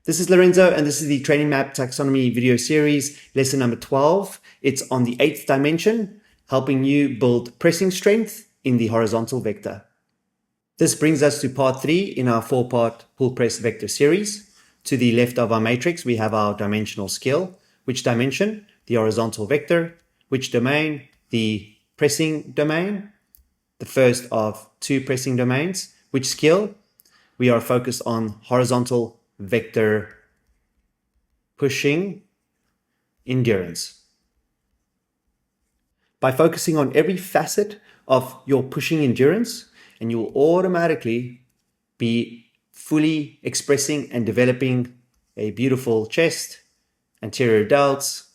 This is Lorenzo, and this is the Training Map Taxonomy video series, lesson number 12. It's on the 8th dimension, helping you build pressing strength in the horizontal vector. This brings us to part 3 in our 4-part pull press vector series. To the left of our matrix, we have our dimensional scale. Which dimension? The horizontal vector. Which domain? The pressing domain. The first of 2 pressing domains. Which skill? We are focused on horizontal vector pushing endurance. By focusing on every facet of your pushing endurance, and you will automatically be fully expressing and developing a beautiful chest, anterior delts,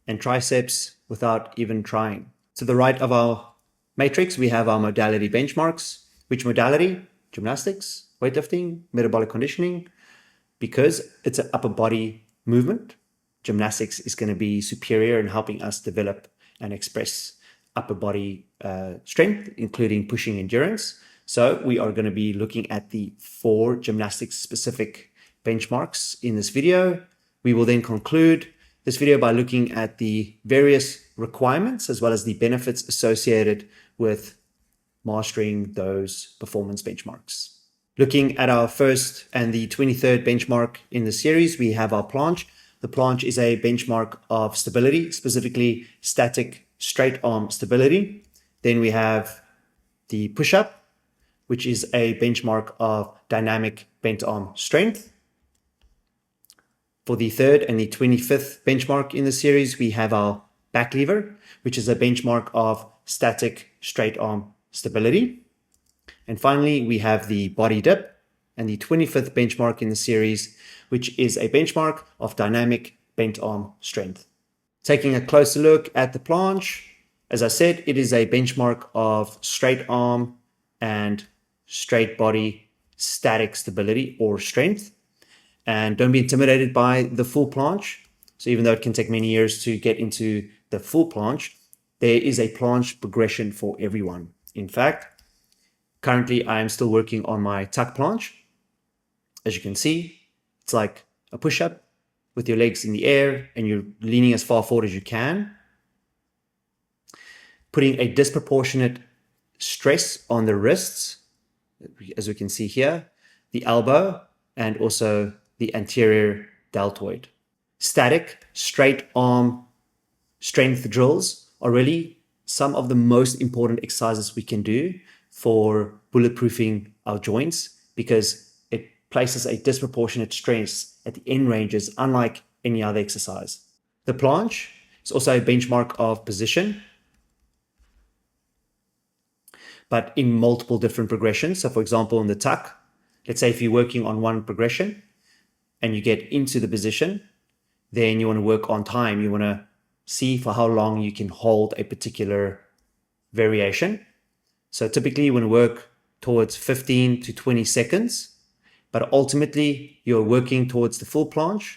and triceps without even trying. To the right of our matrix, we have our modality benchmarks. Which modality? Gymnastics, weightlifting, metabolic conditioning. Because it's an upper body movement, gymnastics is going to be superior in helping us develop and express upper body strength, including pushing endurance. So we are going to be looking at the 4 gymnastics specific benchmarks in this video. We will then conclude this video by looking at the various requirements as well as the benefits associated with mastering those performance benchmarks. Looking at our first and the 23rd benchmark in the series, we have our planche. The planche is a benchmark of stability, specifically static straight arm stability. Then we have the push-up, which is a benchmark of dynamic bent arm strength. For the 3rd and the 25th benchmark in the series, we have our back lever, which is a benchmark of static straight arm stability. And finally, we have the body dip and the 25th benchmark in the series, which is a benchmark of dynamic bent arm strength. Taking a closer look at the planche, as I said, it is a benchmark of straight arm and straight body static stability or strength. And don't be intimidated by the full planche. So even though it can take many years to get into the full planche, there is a planche progression for everyone. In fact, currently, I am still working on my tuck planche. As you can see, it's like a push-up with your legs in the air and you're leaning as far forward as you can. Putting a disproportionate stress on the wrists, as we can see here, the elbow, and also the anterior deltoid. Static, straight arm strength drills are really some of the most important exercises we can do for bulletproofing our joints because it places a disproportionate stress at the end ranges, unlike any other exercise. The planche is also a benchmark of position, but in multiple different progressions. So for example, in the tuck, let's say if you're working on one progression and you get into the position, then you want to work on time. You want to see for how long you can hold a particular variation. So typically you want to work towards 15 to 20 seconds, but ultimately you're working towards the full planche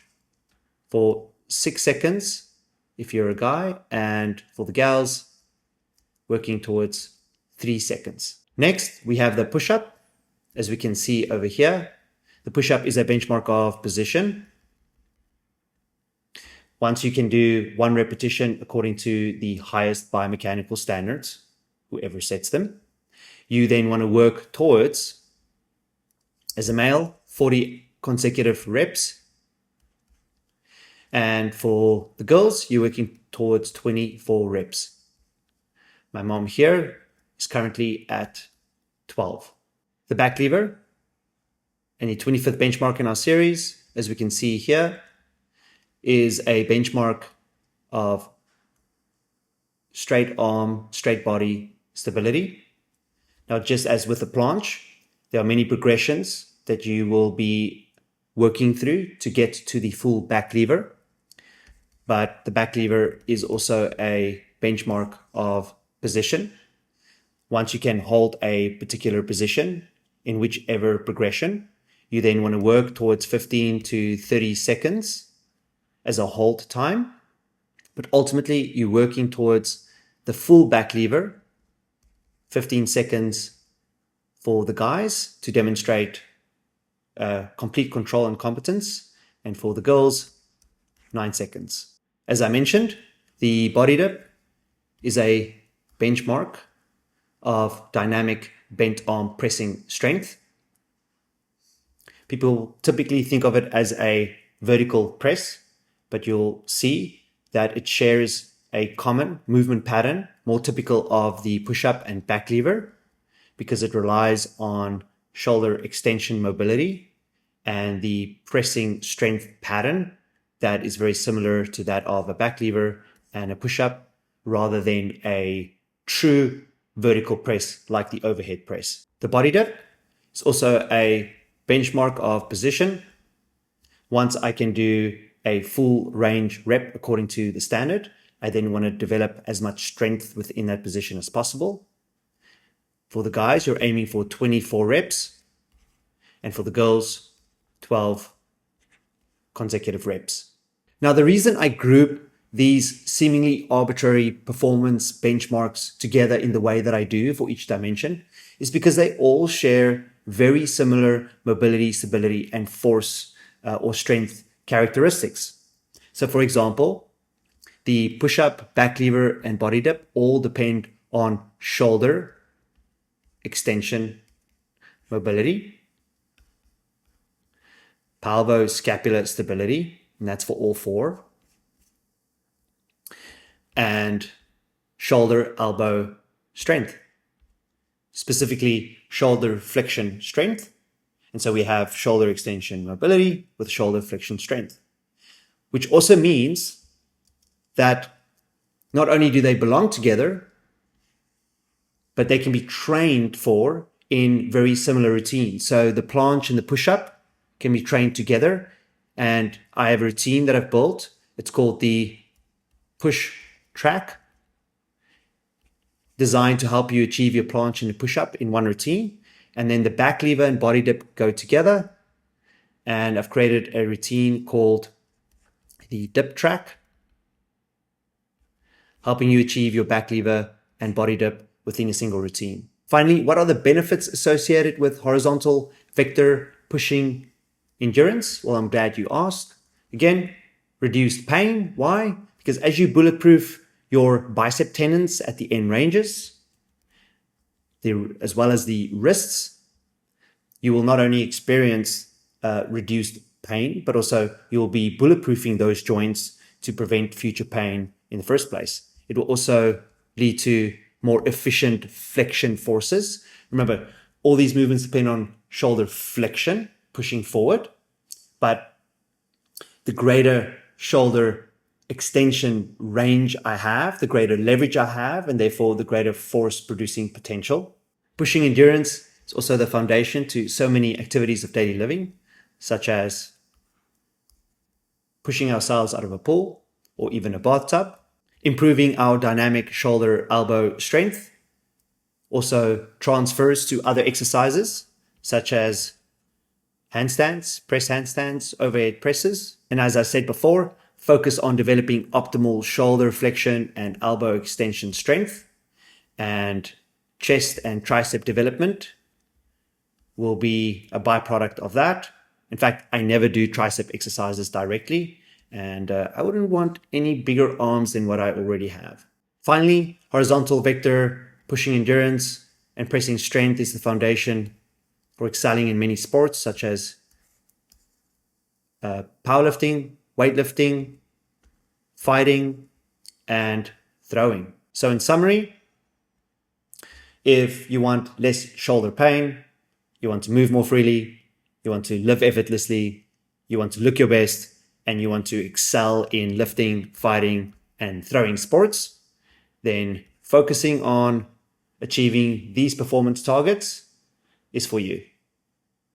for 6 seconds if you're a guy, and for the gals, working towards 3 seconds. Next, we have the push-up. As we can see over here, the push-up is a benchmark of position. Once you can do 1 repetition according to the highest biomechanical standards, whoever sets them, you then want to work towards, as a male, 40 consecutive reps. And for the girls, you're working towards 24 reps. My mom here is currently at 12. The back lever and the 25th benchmark in our series, as we can see here, is a benchmark of straight arm, straight body stability. Now, just as with the planche, there are many progressions that you will be working through to get to the full back lever. But the back lever is also a benchmark of position. Once you can hold a particular position in whichever progression, you then want to work towards 15 to 30 seconds as a hold time. But ultimately, you're working towards the full back lever, 15 seconds for the guys to demonstrate complete control and competence, and for the girls, 9 seconds. As I mentioned, the body dip is a benchmark of dynamic bent arm pressing strength. People typically think of it as a vertical press, but you'll see that it shares a common movement pattern, more typical of the push-up and back lever, because it relies on shoulder extension mobility and the pressing strength pattern that is very similar to that of a back lever and a push-up, rather than a true vertical press like the overhead press. The body dip is also a benchmark of position. Once I can do a full range rep according to the standard, I then want to develop as much strength within that position as possible. For the guys, you're aiming for 24 reps, and for the girls, 12 consecutive reps. Now, the reason I group these seemingly arbitrary performance benchmarks together in the way that I do for each dimension is because they all share very similar mobility, stability, and force or strength characteristics. So for example, the push-up, back lever, and body dip all depend on shoulder extension mobility, palvoscapular stability, and that's for all four, and shoulder elbow strength, specifically shoulder flexion strength. And so we have shoulder extension mobility with shoulder flexion strength, which also means that not only do they belong together, but they can be trained for in very similar routines. So the planche and the push-up can be trained together. And I have a routine that I've built. It's called the push track, designed to help you achieve your planche and the push-up in one routine. And then the back lever and body dip go together. And I've created a routine called the dip track, helping you achieve your back lever and body dip within a single routine. Finally, what are the benefits associated with horizontal vector pushing endurance? Well, I'm glad you asked. Again, reduced pain. Why? Because as you bulletproof your bicep tendons at the end ranges, as well as the wrists, you will not only experience reduced pain, but also you will be bulletproofing those joints to prevent future pain in the first place. It will also lead to more efficient flexion forces. Remember, all these movements depend on shoulder flexion, pushing forward, but the greater shoulder extension range I have, the greater leverage I have, and therefore the greater force producing potential. Pushing endurance is also the foundation to so many activities of daily living, such as pushing ourselves out of a pool or even a bathtub, improving our dynamic shoulder elbow strength, also transfers to other exercises such as handstands, press handstands, overhead presses. And as I said before, focus on developing optimal shoulder flexion and elbow extension strength, and chest and tricep development will be a byproduct of that. In fact, I never do tricep exercises directly, and I wouldn't want any bigger arms than what I already have. Finally, horizontal vector pushing endurance and pressing strength is the foundation for excelling in many sports such as powerlifting, weightlifting, fighting, and throwing. So in summary, if you want less shoulder pain, you want to move more freely, you want to live effortlessly, you want to look your best, and you want to excel in lifting, fighting, and throwing sports, then focusing on achieving these performance targets is for you.